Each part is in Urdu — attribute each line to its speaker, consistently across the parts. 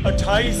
Speaker 1: 28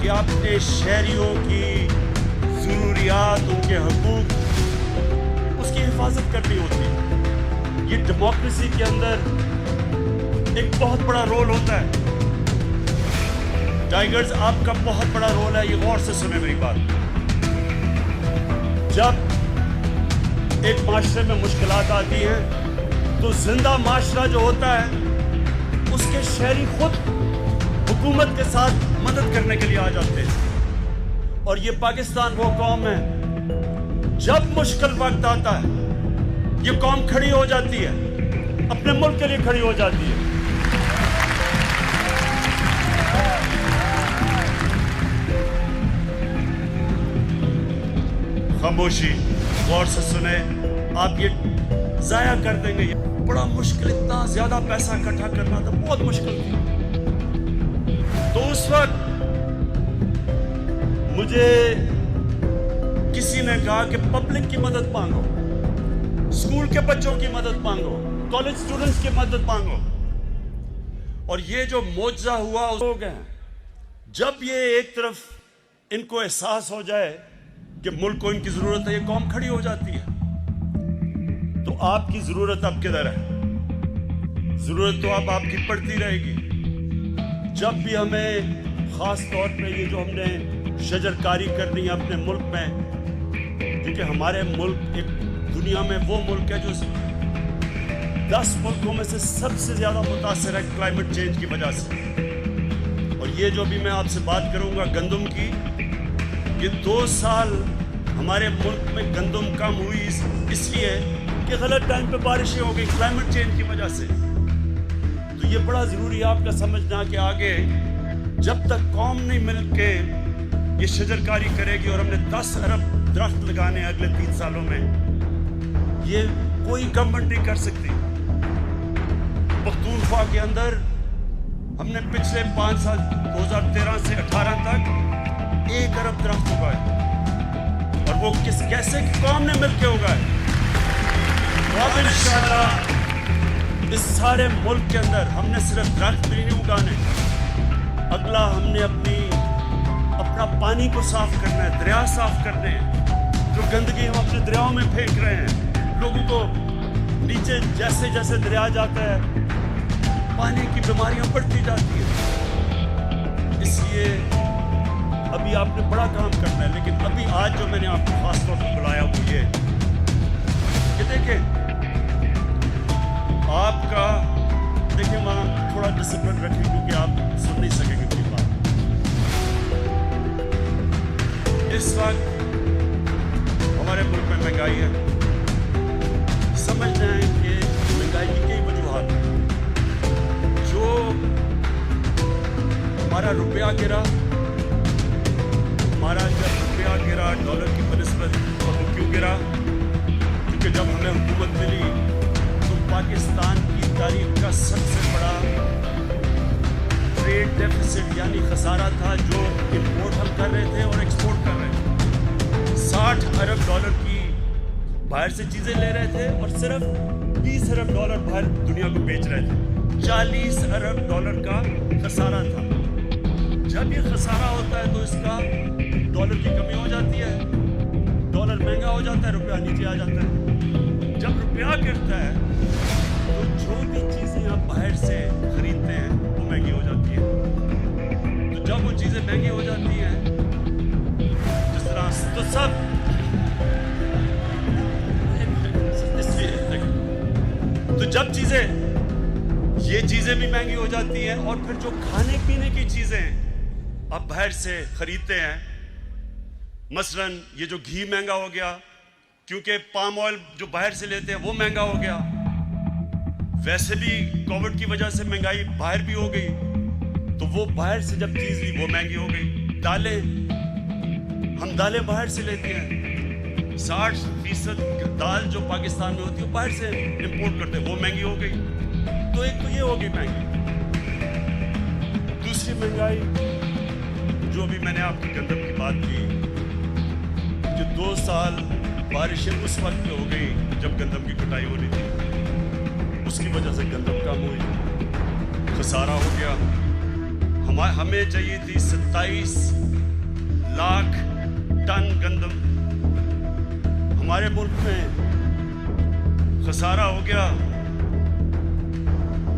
Speaker 1: کہ اپنے شہریوں کی ضروریات، ان کے حقوق، اس کی حفاظت کرنی ہوتی ہے. یہ ڈیموکریسی کے اندر ایک بہت بڑا رول ہوتا ہے. ٹائیگرز، آپ کا بہت بڑا رول ہے. یہ غور سے سنیں میری بات. جب ایک معاشرے میں مشکلات آتی ہیں تو زندہ معاشرہ جو ہوتا ہے اس کے شہری خود حکومت کے ساتھ مدد کرنے کے لیے آ جاتے ہیں. اور یہ پاکستان وہ قوم ہے، جب مشکل وقت آتا ہے یہ قوم کھڑی ہو جاتی ہے، اپنے ملک کے لیے کھڑی ہو جاتی ہے. خاموشی، غور سے سنیں. آپ یہ ضائع کر دیں گے. یہ بڑا مشکل، اتنا زیادہ پیسہ اکٹھا کرنا تو بہت مشکل تھی. تو اس وقت مجھے کسی نے کہا کہ پبلک کی مدد مانگو، اسکول کے بچوں کی مدد مانگو، کالج اسٹوڈنٹس کی مدد مانگو. اور یہ جو معجزہ ہوا لوگ ہیں، جب یہ ایک طرف ان کو احساس ہو جائے کہ ملک کو ان کی ضرورت ہے، یہ قوم کھڑی ہو جاتی ہے. تو آپ کی ضرورت اب کدھر ہے؟ ضرورت تو اب آپ کی پڑتی رہے گی. جب بھی ہمیں خاص طور پہ یہ جو ہم نے شجرکاری کرنی ہے اپنے ملک میں، کیونکہ ہمارے ملک ایک دنیا میں وہ ملک ہے جو 10 ملکوں میں سے سب سے زیادہ متاثر ہے کلائمیٹ چینج کی وجہ سے. اور یہ جو بھی میں آپ سے بات کروں گا گندم کی، یہ 2 سال ہمارے ملک میں گندم کم ہوئی اس لیے کہ غلط ٹائم پہ بارشیں ہو گئی کلائمیٹ چینج کی وجہ سے. تو یہ بڑا ضروری ہے آپ کا سمجھنا کہ آگے جب تک قوم نہیں مل کے یہ شجرکاری کرے گی، اور ہم نے 10 ارب درخت لگانے ہیں اگلے 3 سالوں میں، یہ کوئی گورنمنٹ نہیں کر سکتی. پختونخوا کے اندر ہم نے پچھلے 5 سال 2013 سے 18 تک 1 ارب درخت اگائے، اور وہ کیسے قوم نے مل کے اگائے. تو اب انشاءاللہ اس سارے ملک کے اندر ہم نے صرف درخت بھی نہیں اگانے، اگلا ہم نے اپنا پانی کو صاف کرنا ہے، دریا صاف کرنے ہیں. جو گندگی ہم اپنے دریاؤں میں پھینک رہے ہیں، لوگوں کو نیچے جیسے جیسے دریا جاتا ہے پانی کی بیماریاں بڑھتی جاتی ہیں. اس لیے ابھی آپ نے بڑا کام کرنا ہے. لیکن ابھی آج جو میں نے آپ کو خاص طور پر بلایا وہ یہ کہ دیکھیں آپ کا، دیکھیں وہاں تھوڑا ڈسپلن رکھیں کیونکہ آپ سن نہیں سکیں گے میری بات. اس وقت ہمارے ملک میں مہنگائی ہے. سمجھنا ہے کہ مہنگائی کی کئی وجوہات ہیں. جو ہمارا روپیہ گرا، ہمارا جب روپیہ گرا ڈالر کی بنسبت، تو وہ کیوں گرا؟ کیونکہ جب ہمیں حکومت ملی تو پاکستان کی تاریخ کا سب سے بڑا ٹریڈ ڈیفیسٹ یعنی خسارہ تھا، جو امپورٹ ہم کر رہے تھے اور ایکسپورٹ کر رہے تھے. 60 ارب ڈالر کی باہر سے چیزیں لے رہے تھے اور صرف 20 ارب ڈالر باہر دنیا کو بیچ رہے تھے. 40 ارب ڈالر کا خسارہ تھا. جب یہ خسارہ ہوتا ہے تو اس کا ڈالر کی کمی ہو جاتی ہے، ڈالر مہنگا ہو جاتا ہے، روپیہ نیچے آ جاتا ہے. جب روپیہ گرتا ہے تو جو بھی چیزیں آپ باہر سے خریدتے ہیں وہ مہنگی ہو جاتی ہیں. تو جب وہ چیزیں مہنگی ہو جاتی ہیں جس طرح تو سب تو جب یہ چیزیں بھی مہنگی ہو جاتی ہیں، اور پھر جو کھانے پینے کی چیزیں آپ باہر سے خریدتے ہیں، مثلا یہ جو گھی مہنگا ہو گیا کیونکہ پام آئل جو باہر سے لیتے ہیں وہ مہنگا ہو گیا. ویسے بھی کووڈ کی وجہ سے مہنگائی باہر بھی ہو گئی، تو وہ باہر سے جب چیز لی وہ مہنگی ہو گئی. دالیں، ہم دالیں باہر سے لیتے ہیں، 60% دال جو پاکستان میں ہوتی ہے وہ باہر سے امپورٹ کرتے ہیں، وہ مہنگی ہو گئی. تو ایک تو یہ ہو گئی مہنگی. دوسری مہنگائی جو بھی میں نے آپ کی گندم کی بات کی، جو 2 سال بارشیں اس وقت پہ ہو گئی جب گندم کی کٹائی ہو رہی تھی، اس کی وجہ سے گندم کم ہوئی، خسارہ ہو گیا. ہمیں چاہیے تھی 27 ہمارے ملک میں خسارہ ہو گیا.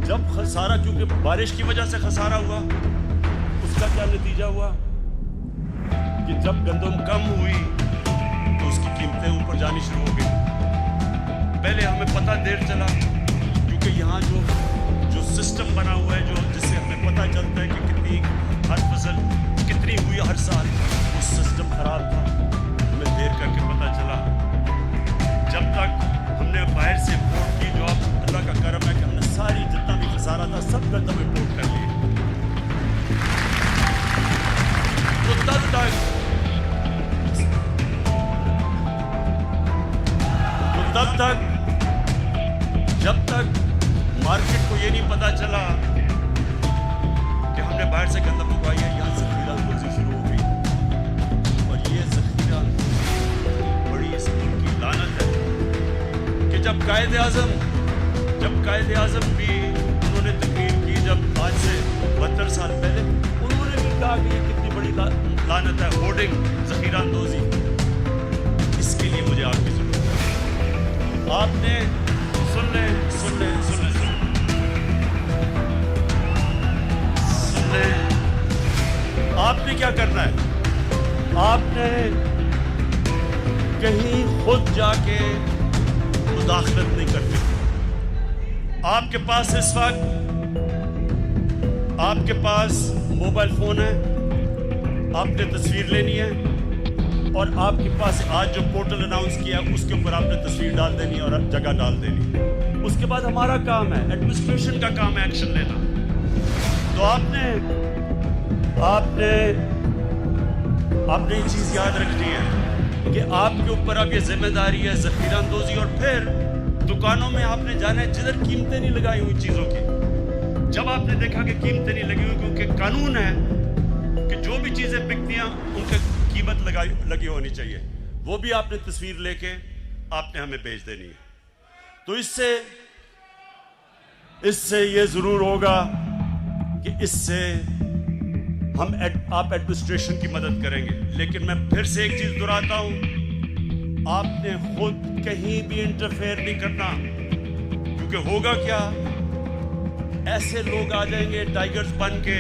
Speaker 1: جب خسارہ, کیونکہ بارش کی وجہ سے خسارہ ہوا, اس کا کیا نتیجہ ہوا کہ جب گندم کم ہوئی تو اس کی قیمتیں اوپر جانی شروع ہو گئی. پہلے ہمیں پتہ دیر چلا, کیونکہ یہاں جو سسٹم بنا ہوا ہے, جس سے ہمیں پتہ چلتا ہے کہ کتنی ہر فصل کتنی ہوئی ہر سال, وہ سسٹم خراب تھا. ہمیں دیر کر کے پتہ چلا. جب تک ہم نے باہر سے امپورٹ کی, جو اب اللہ کا کرم ہے کہ ہم نے ساری جتنا بھی خسارہ تھا سب گندم امپورٹ کر لیے. تو تب تک جب تک مارکیٹ کو یہ نہیں پتا چلا کہ ہم نے باہر سے گندم منگوائی ہے, یہاں ذخیرہ اندوزی شروع ہو گئی. اور یہ ذخیرہ اندوزی بڑی اس ملک کی لعنت ہے کہ جب قائد اعظم بھی انہوں نے تقریر کی, جب آج سے 72 سال پہلے, انہوں نے بھی کہا کہ یہ کتنی بڑی لعنت ہے ہورڈنگ, ذخیرہ اندوزی. اس کے لیے مجھے آپ کی ضرورت ہے. آپ نے سن لیں آپ نے کیا کرنا ہے. آپ نے کہیں خود جا کے مداخلت نہیں کرنی. آپ کے پاس اس وقت آپ کے پاس موبائل فون ہے, آپ نے تصویر لینی ہے, اور آپ کے پاس آج جو پورٹل اناؤنس کیا اس کے اوپر آپ نے تصویر ڈال دینی ہے اور جگہ ڈال دینی. اس کے بعد ہمارا کام ہے, ایڈمنسٹریشن کا کام ہے ایکشن لینا. تو آپ نے یہ چیز یاد رکھنی ہے کہ آپ کے اوپر اب یہ ذمہ داری ہے ذخیرہ اندوزی. اور پھر دکانوں میں آپ نے جانا ہے جدھر قیمتیں نہیں لگائی ہوئی چیزوں کی. جب آپ نے دیکھا کہ قیمتیں نہیں لگی ہوئی, کیونکہ قانون ہے کہ جو بھی چیزیں بکتی ہیں ان کی قیمت لگی ہونی چاہیے, وہ بھی آپ نے تصویر لے کے آپ نے ہمیں بھیج دینی ہے. تو اس سے یہ ضرور ہوگا کہ اس سے آپ ایڈمنسٹریشن کی مدد کریں گے. لیکن میں پھر سے ایک چیز دہراتا ہوں, آپ نے خود کہیں بھی انٹرفیئر نہیں کرنا, کیونکہ ہوگا کیا, ایسے لوگ آ جائیں گے ٹائیگرز بن کے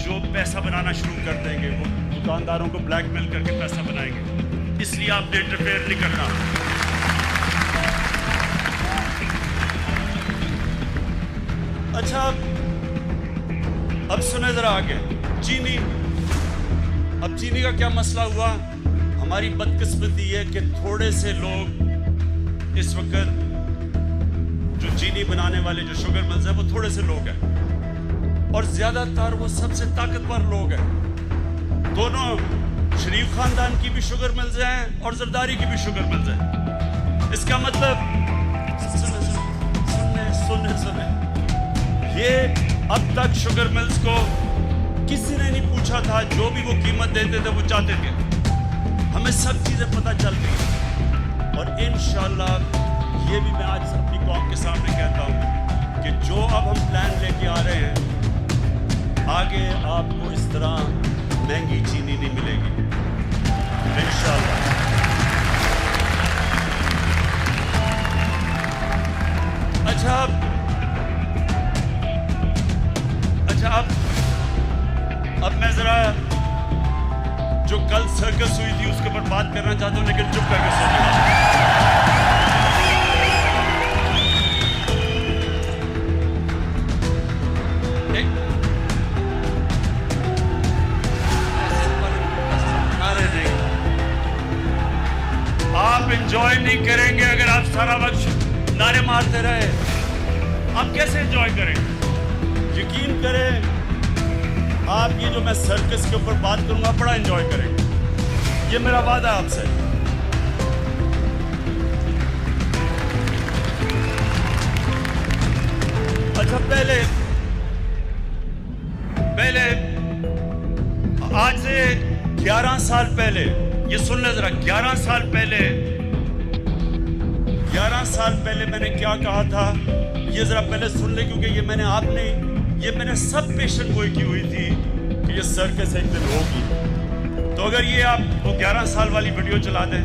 Speaker 1: جو پیسہ بنانا شروع کر دیں گے. وہ دکانداروں کو بلیک میل کر کے پیسہ بنائیں گے. اس لیے آپ نے انٹرفیئر نہیں کرنا. اچھا, اب سنیں ذرا آگے. چینی, اب چینی کا کیا مسئلہ ہوا. ہماری بدقسمتی ہے کہ تھوڑے سے لوگ اس وقت جو چینی بنانے والے جو شوگر ملز ہیں وہ تھوڑے سے لوگ ہیں, اور زیادہ تر وہ سب سے طاقتور لوگ ہیں. دونوں شریف خاندان کی بھی شوگر ملز ہیں اور زرداری کی بھی شوگر ملز ہیں. اس کا مطلب سنیں یہ اب تک شوگر ملز کو کسی نے نہیں پوچھا تھا, جو بھی وہ قیمت دیتے تھے وہ چاہتے تھے. ہمیں سب چیزیں پتہ چل گئی, اور انشاءاللہ یہ بھی میں آج اپنی قوم کے سامنے کہتا ہوں کہ جو اب ہم پلان لے کے آ رہے ہیں, آگے آپ کو اس طرح مہنگی چینی نہیں ملے گی انشاءاللہ. اچھا اب میں ذرا جو کل سرکس ہوئی تھی اس کے اوپر بات کرنا چاہتا ہوں, لیکن چپ کر کے سن آپ انجوائے نہیں کریں گے اگر آپ سارا وقت نعرے مارتے رہے. آپ کیسے انجوائے کریں گے؟ یقین کریں, آپ یہ جو میں سرکس کے اوپر بات کروں گا بڑا انجوائے کریں گے. یہ میرا وعدہ ہے آپ سے. اچھا, پہلے آج سے 11 سال پہلے, یہ سن لیں ذرا, 11 سال پہلے میں نے کیا کہا تھا, یہ ذرا پہلے سن لیں, کیونکہ یہ میں نے سب پیشن گوئی کی ہوئی تھی کہ یہ سرکس ایک دن ہوگی. تو اگر یہ آپ کو 11 سال والی ویڈیو چلا دیں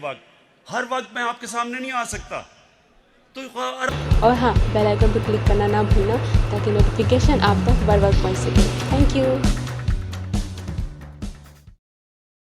Speaker 1: وقت. ہر وقت میں آپ کے سامنے نہیں آ سکتا. تو
Speaker 2: اور ہاں بیل آئکن پہ کلک کرنا نہ بھولنا تاکہ نوٹیفیکیشن آپ تک بر وقت پہنچ سکے. Thank you.